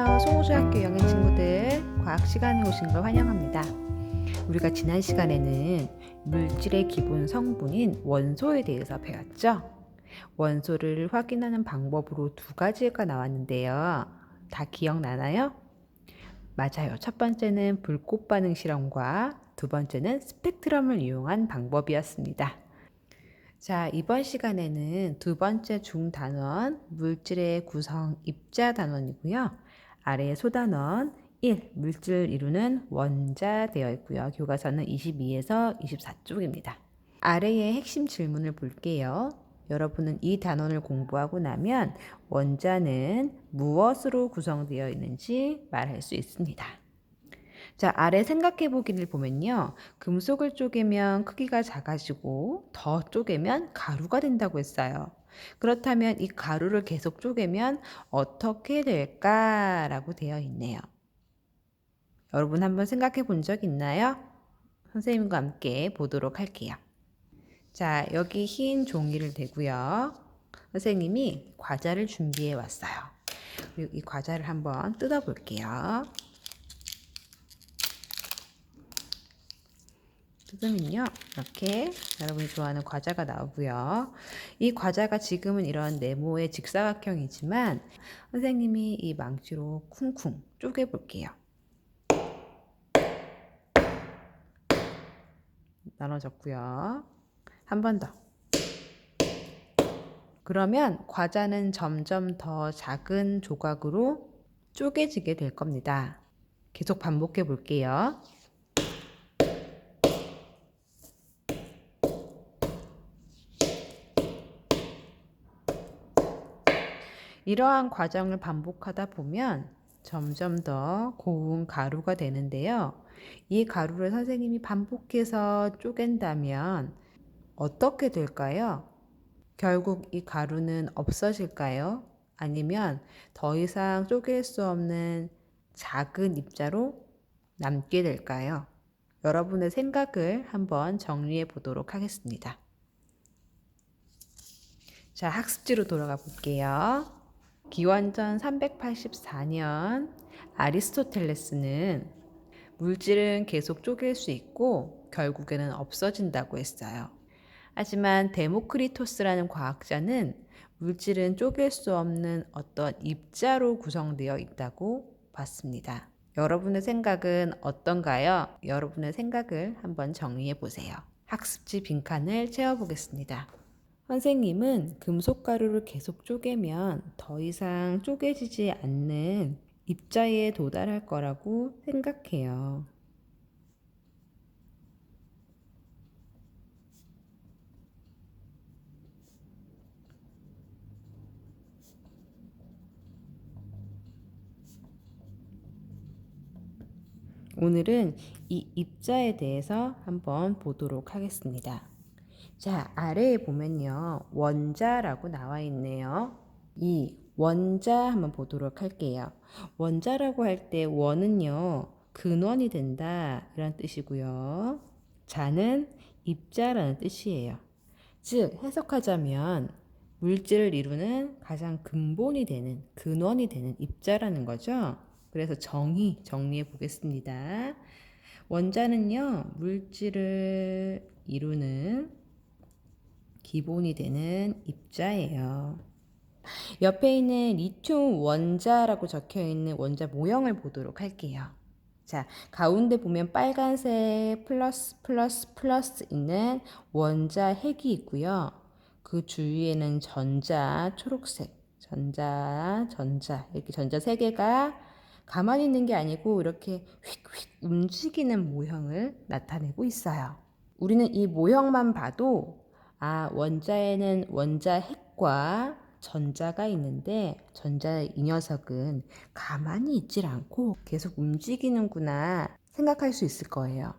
안녕하세요. 송호수학교 영행 친구들, 과학 시간에 오신 걸 환영합니다. 우리가 지난 시간에는 물질의 기본 성분인 원소에 대해서 배웠죠? 원소를 확인하는 방법으로 두 가지가 나왔는데요. 다 기억나나요? 맞아요. 첫 번째는 불꽃 반응 실험과 두 번째는 스펙트럼을 이용한 방법이었습니다. 자, 이번 시간에는 두 번째 중단원, 물질의 구성 입자 단원이고요. 아래 소단원 1, 물질을 이루는 원자 되어 있고요. 교과서는 22에서 24쪽입니다. 아래의 핵심 질문을 볼게요. 여러분은 이 단원을 공부하고 나면 원자는 무엇으로 구성되어 있는지 말할 수 있습니다. 자, 아래 생각해 보기를 보면요. 금속을 쪼개면 크기가 작아지고 더 쪼개면 가루가 된다고 했어요. 그렇다면 이 가루를 계속 쪼개면 어떻게 될까라고 되어 있네요. 여러분 한번 생각해 본 적 있나요? 선생님과 함께 보도록 할게요. 자, 여기 흰 종이를 대고요. 선생님이 과자를 준비해 왔어요. 그리고 이 과자를 한번 뜯어 볼게요. 뜯으면요 이렇게 여러분이 좋아하는 과자가 나오고요. 이 과자가 지금은 이런 네모의 직사각형이지만 선생님이 이 망치로 쿵쿵 쪼개 볼게요. 나눠졌고요. 한 번 더. 그러면 과자는 점점 더 작은 조각으로 쪼개지게 될 겁니다. 계속 반복해 볼게요. 이러한 과정을 반복하다 보면 점점 더 고운 가루가 되는데요. 이 가루를 선생님이 반복해서 쪼갠다면 어떻게 될까요? 결국 이 가루는 없어질까요? 아니면 더 이상 쪼갤 수 없는 작은 입자로 남게 될까요? 여러분의 생각을 한번 정리해 보도록 하겠습니다. 자, 학습지로 돌아가 볼게요. 기원전 384년 아리스토텔레스는 물질은 계속 쪼갤 수 있고 결국에는 없어진다고 했어요. 하지만 데모크리토스라는 과학자는 물질은 쪼갤 수 없는 어떤 입자로 구성되어 있다고 봤습니다. 여러분의 생각은 어떤가요? 여러분의 생각을 한번 정리해 보세요. 학습지 빈칸을 채워보겠습니다. 선생님은 금속 가루를 계속 쪼개면 더 이상 쪼개지지 않는 입자에 도달할 거라고 생각해요. 오늘은 이 입자에 대해서 한번 보도록 하겠습니다. 자, 아래에 보면요. 원자라고 나와 있네요. 이 원자 한번 보도록 할게요. 원자라고 할 때 원은요. 근원이 된다 이런 뜻이고요. 자는 입자라는 뜻이에요. 즉 해석하자면 물질을 이루는 가장 근본이 되는 근원이 되는 입자라는 거죠. 그래서 정리해 보겠습니다. 원자는요. 물질을 이루는 기본이 되는 입자예요. 옆에 있는 리튬 원자라고 적혀 있는 원자 모형을 보도록 할게요. 자, 가운데 보면 빨간색 플러스 있는 원자 핵이 있고요. 그 주위에는 전자 초록색, 전자 이렇게 전자 3개가 가만히 있는 게 아니고 이렇게 휙휙 움직이는 모형을 나타내고 있어요. 우리는 이 모형만 봐도 원자에는 원자 핵과 전자가 있는데 이 녀석은 가만히 있질 않고 계속 움직이는구나 생각할 수 있을 거예요.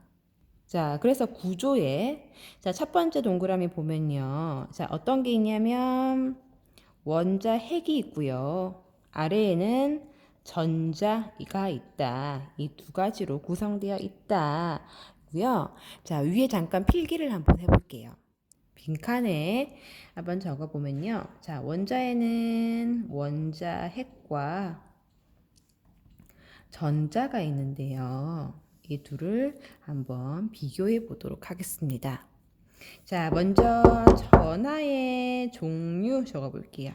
자, 그래서 구조에 첫 번째 동그라미 보면요. 자, 어떤 게 있냐면 원자 핵이 있고요. 아래에는 전자가 있다. 이 두 가지로 구성되어 있다. 고요. 자, 위에 잠깐 필기를 한번 해볼게요. 빈칸에 한번 적어보면요. 자, 원자에는 원자 핵과 전자가 있는데요. 이 둘을 한번 비교해 보도록 하겠습니다. 자, 먼저 전하의 종류 적어 볼게요.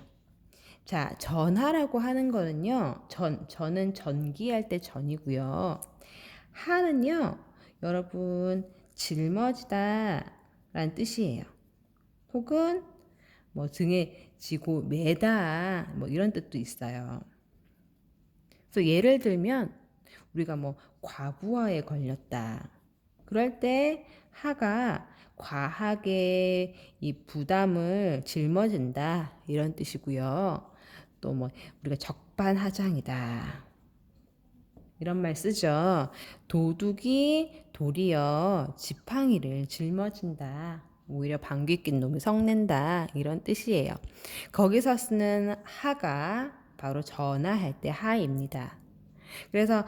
자, 전하라고 하는 거는요. 전은 전기할 때 전이고요. 하는요. 여러분 짊어지다 라는 뜻이에요. 혹은 뭐 등에 지고 매다 뭐 이런 뜻도 있어요. 그래서 예를 들면 우리가 뭐 과부하에 걸렸다. 그럴 때 하가 과하게 이 부담을 짊어진다 이런 뜻이고요. 또 뭐 우리가 적반하장이다 이런 말 쓰죠. 도둑이 도리어 지팡이를 짊어진다. 오히려 방귀 낀 놈이 성낸다 이런 뜻이에요. 거기서 쓰는 하가 바로 전하할 때 하입니다. 그래서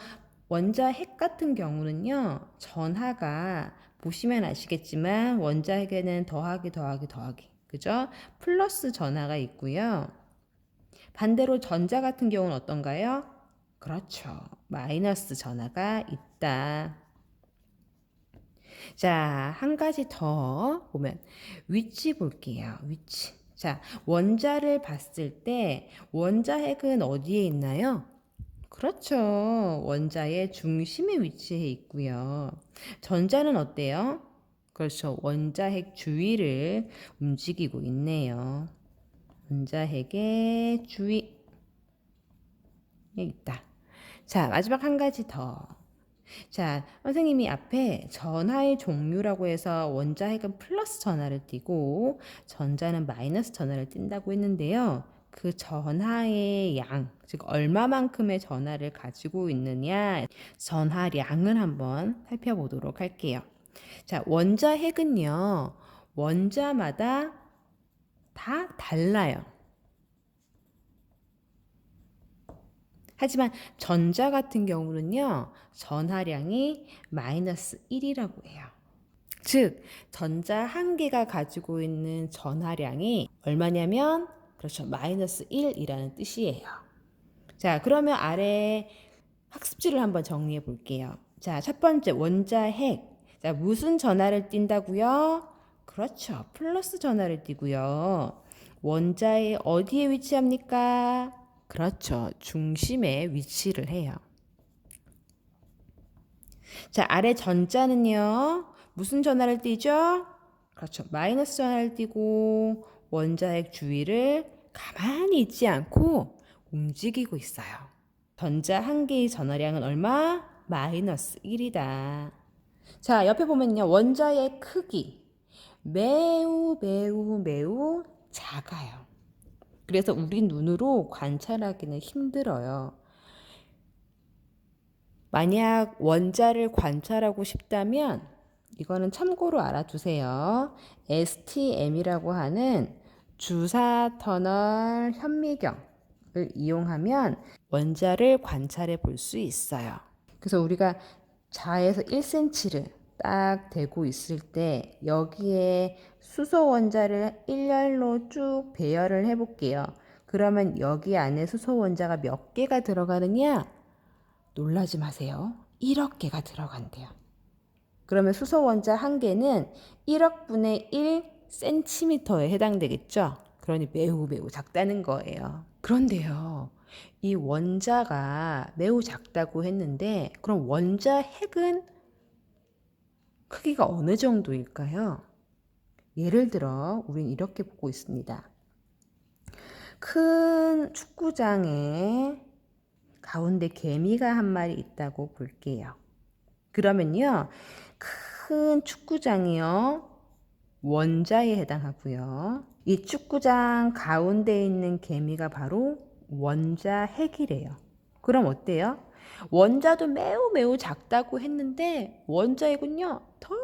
원자핵 같은 경우는요. 전하가 보시면 아시겠지만 원자핵에는 더하기 그죠? 플러스 전하가 있고요. 반대로 전자 같은 경우는 어떤가요? 그렇죠. 마이너스 전하가 있다. 자, 한 가지 더 보면 위치 볼게요. 위치. 자, 원자를 봤을 때 원자핵은 어디에 있나요? 그렇죠. 원자의 중심에 위치해 있고요. 전자는 어때요? 그렇죠. 원자핵 주위를 움직이고 있네요. 원자핵의 주위에 있다. 자, 마지막 한 가지 더. 자, 선생님이 앞에 전하의 종류라고 해서 원자핵은 플러스 전하를 띠고 전자는 마이너스 전하를 띈다고 했는데요. 그 전하의 양, 즉 얼마만큼의 전하를 가지고 있느냐, 전하량을 한번 살펴보도록 할게요. 자, 원자핵은요. 원자마다 다 달라요. 하지만 전자 같은 경우는요. 전하량이 마이너스 1이라고 해요. 즉 전자 한 개가 가지고 있는 전하량이 얼마냐면 그렇죠. 마이너스 1이라는 뜻이에요. 자, 그러면 아래 학습지를 한번 정리해 볼게요. 자, 첫 번째 원자핵. 자, 무슨 전하를 띈다고요? 그렇죠. 플러스 전하를 띠고요. 원자의 어디에 위치합니까? 그렇죠. 중심에 위치를 해요. 자, 아래 전자는요. 무슨 전하를 띠죠? 그렇죠. 마이너스 전하를 띠고 원자핵 주위를 가만히 있지 않고 움직이고 있어요. 전자 한 개의 전하량은 얼마? 마이너스 1이다. 자, 옆에 보면요. 원자의 크기 매우 작아요. 그래서 우리 눈으로 관찰하기는 힘들어요. 만약 원자를 관찰하고 싶다면 이거는 참고로 알아두세요. STM이라고 하는 주사 터널 현미경을 이용하면 원자를 관찰해 볼 수 있어요. 그래서 우리가 자에서 1cm를 딱 대고 있을 때 여기에 수소 원자를 일렬로 쭉 배열을 해 볼게요. 그러면 여기 안에 수소 원자가 몇 개가 들어가느냐? 놀라지 마세요. 1억 개가 들어간대요. 그러면 수소 원자 한 개는 1억 분의 1cm에 해당되겠죠? 그러니 매우 작다는 거예요. 그런데요. 이 원자가 매우 작다고 했는데 그럼 원자 핵은 크기가 어느 정도일까요? 예를 들어 우린 이렇게 보고 있습니다. 큰 축구장에 가운데 개미가 한 마리 있다고 볼게요. 그러면요. 큰 축구장이요. 원자에 해당하고요. 이 축구장 가운데 있는 개미가 바로 원자핵이래요. 그럼 어때요? 원자도 매우 작다고 했는데 원자핵은요. 더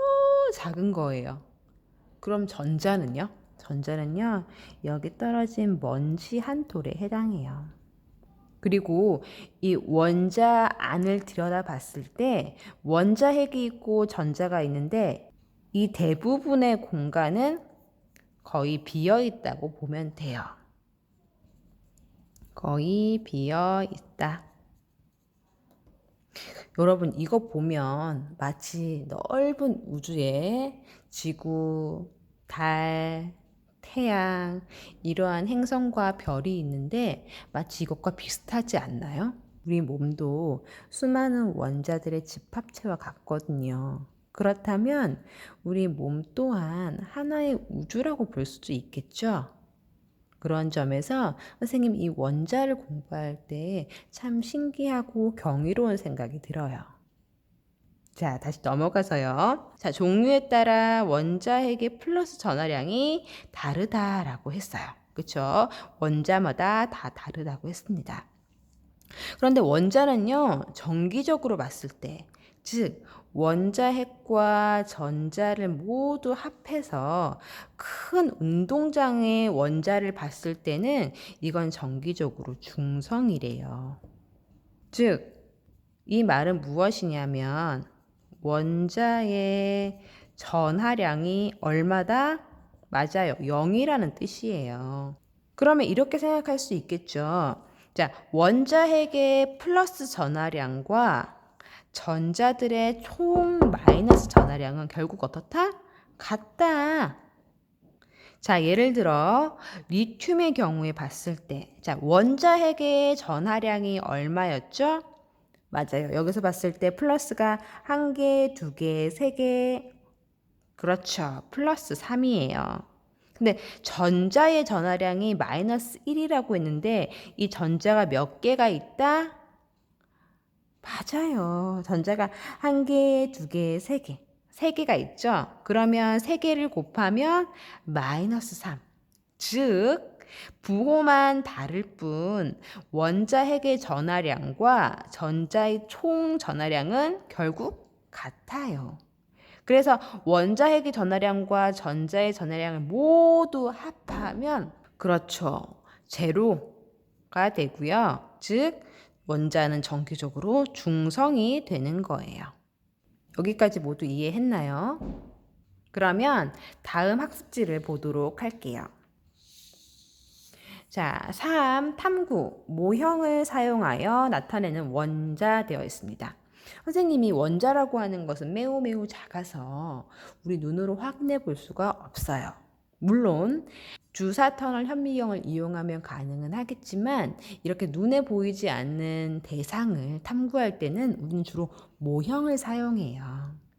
작은 거예요. 그럼 전자는요? 전자는요. 여기 떨어진 먼지 한 톨에 해당해요. 그리고 이 원자 안을 들여다봤을 때 원자핵이 있고 전자가 있는데 이 대부분의 공간은 거의 비어 있다고 보면 돼요. 거의 비어 있다. 여러분 이거 보면 마치 넓은 우주에 지구, 달, 태양 이러한 행성과 별이 있는데 마치 이것과 비슷하지 않나요? 우리 몸도 수많은 원자들의 집합체와 같거든요. 그렇다면 우리 몸 또한 하나의 우주라고 볼 수도 있겠죠? 그런 점에서 선생님 이 원자를 공부할 때 참 신기하고 경이로운 생각이 들어요. 자, 다시 넘어가서요. 자, 종류에 따라 원자핵의 플러스 전하량이 다르다라고 했어요. 그쵸? 원자마다 다 다르다고 했습니다. 그런데 원자는요, 정기적으로 봤을 때, 즉, 원자핵과 전자를 모두 합해서 큰 운동장의 원자를 봤을 때는 이건 정기적으로 중성이래요. 즉, 이 말은 무엇이냐면 원자의 전하량이 얼마다? 맞아요. 0이라는 뜻이에요. 그러면 이렇게 생각할 수 있겠죠. 자, 원자핵의 플러스 전하량과 전자들의 총 마이너스 전하량은 결국 어떻다? 같다. 자, 예를 들어 리튬의 경우에 봤을 때, 자, 원자핵의 전하량이 얼마였죠? 맞아요. 여기서 봤을 때 플러스가 1개, 2개, 3개. 그렇죠. 플러스 3이에요. 근데 전자의 전하량이 마이너스 1이라고 했는데 이 전자가 몇 개가 있다? 맞아요. 전자가 1개, 2개, 3개. 3개가 있죠? 그러면 3개를 곱하면 마이너스 3. 즉, 부호만 다를 뿐 원자핵의 전하량과 전자의 총 전하량은 결국 같아요. 그래서 원자핵의 전하량과 전자의 전하량을 모두 합하면 그렇죠. 제로가 되고요. 즉 원자는 정기적으로 중성이 되는 거예요. 여기까지 모두 이해했나요? 그러면 다음 학습지를 보도록 할게요. 자, 3. 탐구, 모형을 사용하여 나타내는 원자 되어 있습니다. 선생님이 원자라고 하는 것은 매우 작아서 우리 눈으로 확인해 볼 수가 없어요. 물론 주사 터널 현미경을 이용하면 가능은 하겠지만 이렇게 눈에 보이지 않는 대상을 탐구할 때는 우리는 주로 모형을 사용해요.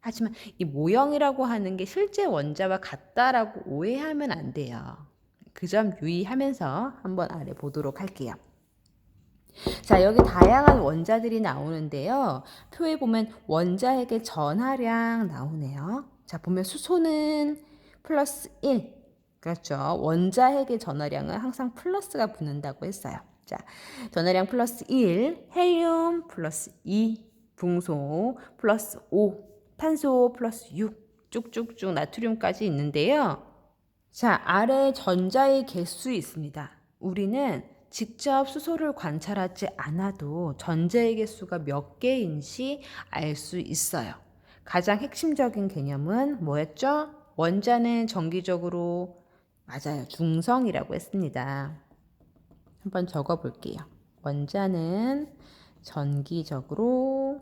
하지만 이 모형이라고 하는 게 실제 원자와 같다라고 오해하면 안 돼요. 그 점 유의하면서 한번 알아보도록 할게요. 자, 여기 다양한 원자들이 나오는데요. 표에 보면 원자핵의 전하량 나오네요. 자, 보면 수소는 플러스 1. 그렇죠. 원자핵의 전하량은 항상 플러스가 붙는다고 했어요. 자, 전하량 플러스 1, 헬륨 플러스 2, 붕소 플러스 5, 탄소 플러스 6, 쭉쭉쭉 나트륨까지 있는데요. 자, 아래 전자의 개수 있습니다. 우리는 직접 수소를 관찰하지 않아도 전자의 개수가 몇 개인지 알 수 있어요. 가장 핵심적인 개념은 뭐였죠? 원자는 정기적으로, 맞아요, 중성이라고 했습니다. 한번 적어 볼게요. 원자는 전기적으로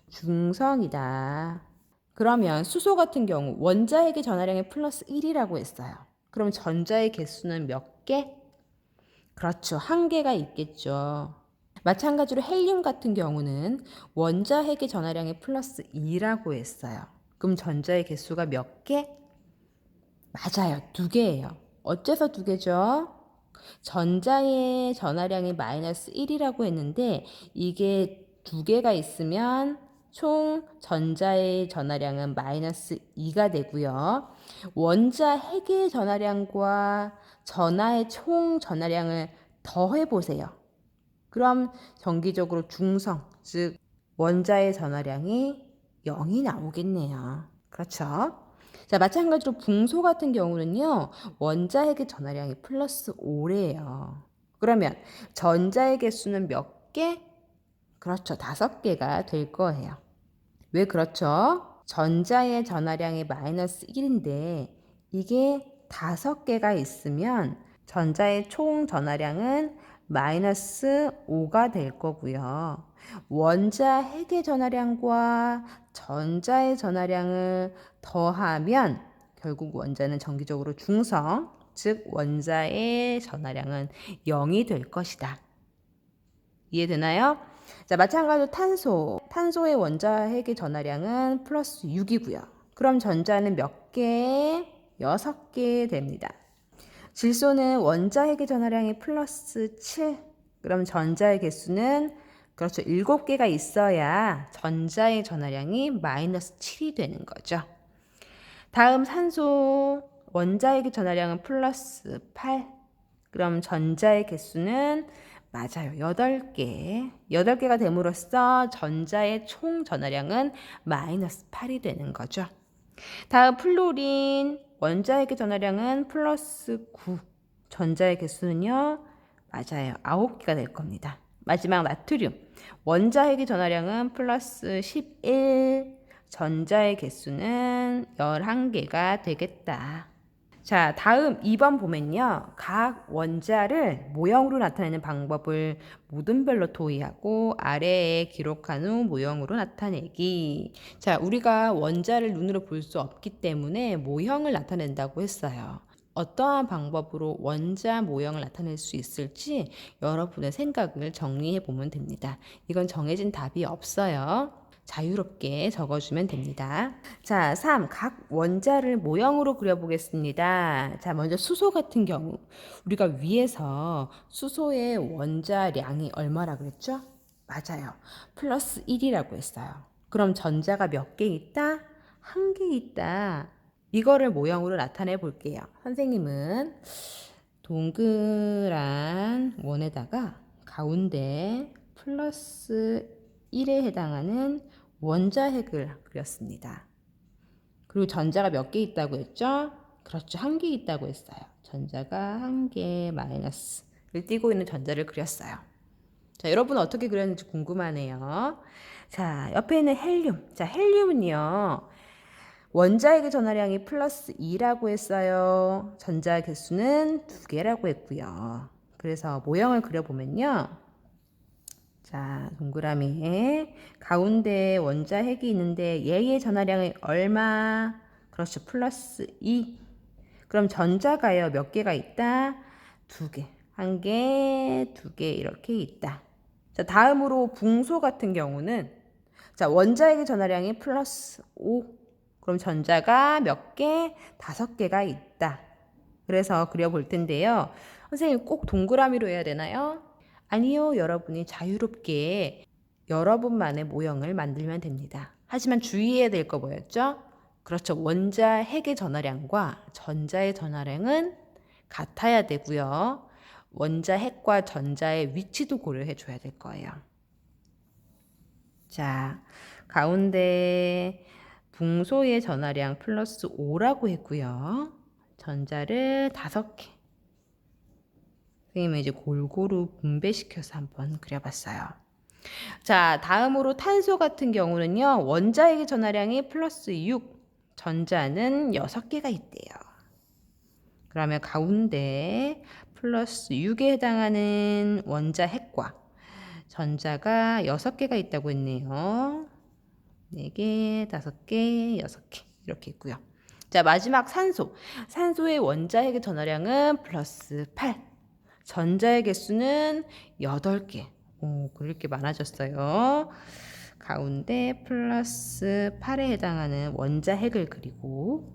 중성이다. 그러면 수소 같은 경우 원자핵의 전하량이 플러스 1이라고 했어요. 그럼 전자의 개수는 몇 개? 그렇죠. 1개가 있겠죠. 마찬가지로 헬륨 같은 경우는 원자핵의 전하량이 플러스 2라고 했어요. 그럼 전자의 개수가 몇 개? 맞아요. 2개예요. 어째서 2개죠? 전자의 전하량이 마이너스 1이라고 했는데 이게 2개가 있으면 총 전자의 전하량은 마이너스 2가 되고요. 원자 핵의 전하량과 전하의 총 전하량을 더해 보세요. 그럼 정기적으로 중성, 즉 원자의 전하량이 0이 나오겠네요. 그렇죠? 자, 마찬가지로 붕소 같은 경우는요. 원자핵의 전하량이 플러스 5래요. 그러면 전자의 개수는 몇 개? 그렇죠. 5개가 될 거예요. 왜 그렇죠? 전자의 전하량이 마이너스 1인데 이게 5개가 있으면 전자의 총 전하량은 마이너스 5가 될 거고요. 원자 핵의 전하량과 전자의 전하량을 더하면 결국 원자는 정기적으로 중성, 즉 원자의 전하량은 0이 될 것이다. 이해되나요? 자, 마찬가지로 탄소의 원자 핵의 전하량은 플러스 6이고요. 그럼 전자는 몇 개? 6개 됩니다. 질소는 원자 핵의 전하량이 플러스 7. 그럼 전자의 개수는 그렇죠. 7개가 있어야 전자의 전하량이 마이너스 7이 되는 거죠. 다음 산소 원자 핵의 전하량은 플러스 8. 그럼 전자의 개수는 맞아요. 8개. 8개가 됨으로써 전자의 총 전하량은 마이너스 8이 되는 거죠. 다음 플로린 원자 핵의 전하량은 플러스 9. 전자의 개수는요. 맞아요. 9개가 될 겁니다. 마지막 나트륨 원자 핵의 전하량은 플러스 11. 전자의 개수는 11개가 되겠다. 자, 다음 2번 보면요. 각 원자를 모형으로 나타내는 방법을 모든별로 토의하고 아래에 기록한 후 모형으로 나타내기. 자, 우리가 원자를 눈으로 볼 수 없기 때문에 모형을 나타낸다고 했어요. 어떠한 방법으로 원자 모형을 나타낼 수 있을지 여러분의 생각을 정리해 보면 됩니다. 이건 정해진 답이 없어요. 자유롭게 적어주면 됩니다. 자, 3. 각 원자를 모형으로 그려보겠습니다. 자, 먼저 수소 같은 경우 우리가 위에서 수소의 원자량이 얼마라 그랬죠? 맞아요. 플러스 1이라고 했어요. 그럼 전자가 몇 개 있다? 1개 있다. 이거를 모형으로 나타내 볼게요. 선생님은 동그란 원에다가 가운데 플러스 1에 해당하는 원자 핵을 그렸습니다. 그리고 전자가 몇 개 있다고 했죠? 그렇죠. 1개 있다고 했어요. 전자가 1개 마이너스를 띄고 있는 전자를 그렸어요. 자, 여러분 어떻게 그렸는지 궁금하네요. 자, 옆에 있는 헬륨. 자, 헬륨은요. 원자핵의 전하량이 플러스 2라고 했어요. 전자 개수는 2개라고 했고요. 그래서 모형을 그려보면요. 자, 동그라미에 가운데 원자핵이 있는데 얘의 전하량이 얼마? 그렇죠. 플러스 2. 그럼 전자가요. 몇 개가 있다? 2개. 1개, 2개 이렇게 있다. 자, 다음으로 붕소 같은 경우는 자, 원자핵의 전하량이 플러스 5. 그럼 전자가 몇 개? 5개가 있다. 그래서 그려볼 텐데요. 선생님 꼭 동그라미로 해야 되나요? 아니요. 여러분이 자유롭게 여러분만의 모형을 만들면 됩니다. 하지만 주의해야 될 거 뭐였죠? 그렇죠. 원자 핵의 전하량과 전자의 전하량은 같아야 되고요. 원자 핵과 전자의 위치도 고려해 줘야 될 거예요. 자, 가운데 붕소의 전하량 플러스 5라고 했고요. 전자를 5개. 선생님은 이제 골고루 분배시켜서 한번 그려봤어요. 자, 다음으로 탄소 같은 경우는요. 원자핵의 전하량이 플러스 6. 전자는 6개가 있대요. 그러면 가운데 플러스 6에 해당하는 원자핵과 전자가 6개가 있다고 했네요. 4개, 5개, 6개 이렇게 있고요. 자, 마지막 산소. 산소의 원자핵의 전하량은 플러스 8. 전자의 개수는 8개. 오, 그렇게 많아졌어요. 가운데 플러스 8에 해당하는 원자핵을 그리고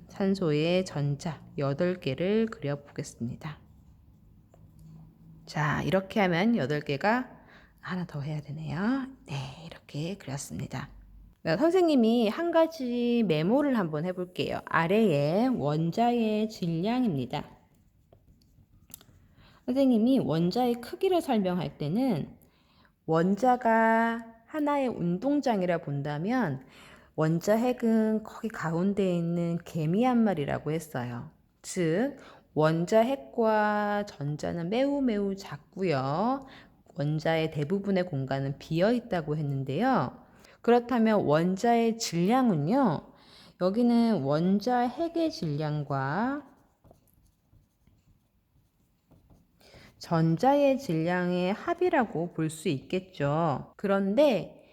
산소의 전자 8개를 그려보겠습니다. 자, 이렇게 하면 8개가 하나 더 해야 되네요. 네, 이렇게 그렸습니다. 선생님이 한 가지 메모를 한번 해볼게요. 아래에 원자의 질량입니다. 선생님이 원자의 크기를 설명할 때는 원자가 하나의 운동장이라 본다면 원자핵은 거기 가운데 있는 개미 한 마리라고 했어요. 즉 원자핵과 전자는 매우 작고요. 원자의 대부분의 공간은 비어 있다고 했는데요. 그렇다면 원자의 질량은요. 여기는 원자핵의 질량과 전자의 질량의 합이라고 볼 수 있겠죠. 그런데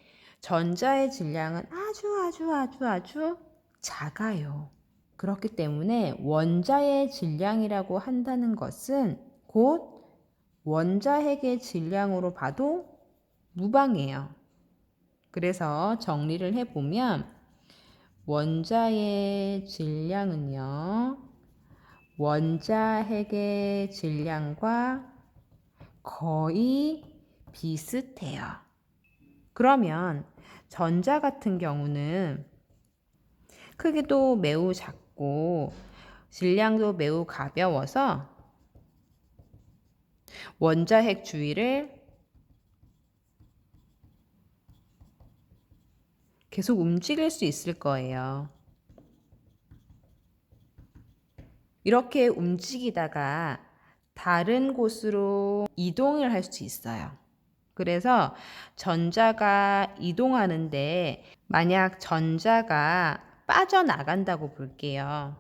전자의 질량은 아주 작아요. 그렇기 때문에 원자의 질량이라고 한다는 것은 곧 원자핵의 질량으로 봐도 무방해요. 그래서 정리를 해보면 원자의 질량은요, 원자핵의 질량과 거의 비슷해요. 그러면 전자 같은 경우는 크기도 매우 작고 질량도 매우 가벼워서 원자핵 주위를 계속 움직일 수 있을 거예요. 이렇게 움직이다가 다른 곳으로 이동을 할 수 있어요. 그래서 전자가 이동하는데 만약 전자가 빠져나간다고 볼게요.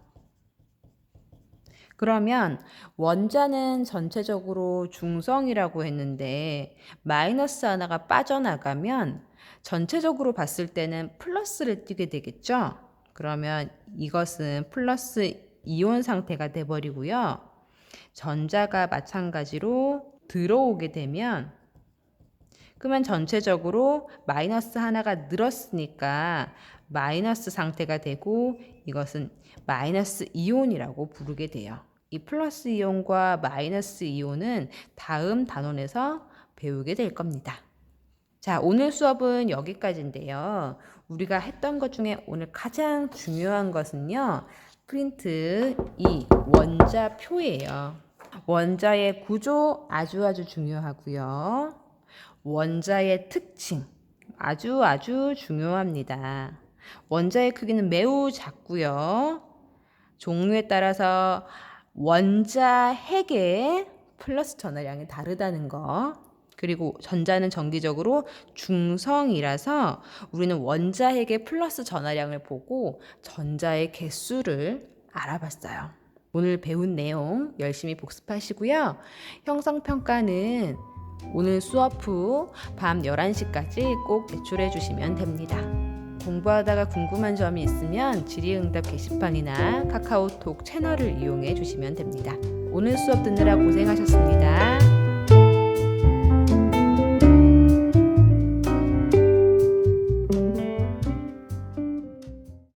그러면 원자는 전체적으로 중성이라고 했는데 마이너스 하나가 빠져나가면 전체적으로 봤을 때는 플러스를 띠게 되겠죠? 그러면 이것은 플러스 이온 상태가 돼버리고요. 전자가 마찬가지로 들어오게 되면 그러면 전체적으로 마이너스 하나가 늘었으니까 마이너스 상태가 되고 이것은 마이너스 이온이라고 부르게 돼요. 이 플러스 이온과 마이너스 이온은 다음 단원에서 배우게 될 겁니다. 자, 오늘 수업은 여기까지인데요. 우리가 했던 것 중에 오늘 가장 중요한 것은요. 프린트 2 원자표예요. 원자의 구조 아주 중요하고요. 원자의 특징 아주 중요합니다. 원자의 크기는 매우 작고요. 종류에 따라서 원자핵의 플러스 전하량이 다르다는 거. 그리고 전자는 정기적으로 중성이라서 우리는 원자핵의 플러스 전하량을 보고 전자의 개수를 알아봤어요. 오늘 배운 내용 열심히 복습하시고요. 형성평가는 오늘 수업 후 밤 11시까지 꼭 제출해 주시면 됩니다. 공부하다가 궁금한 점이 있으면 질의응답 게시판이나 카카오톡 채널을 이용해 주시면 됩니다. 오늘 수업 듣느라 고생하셨습니다.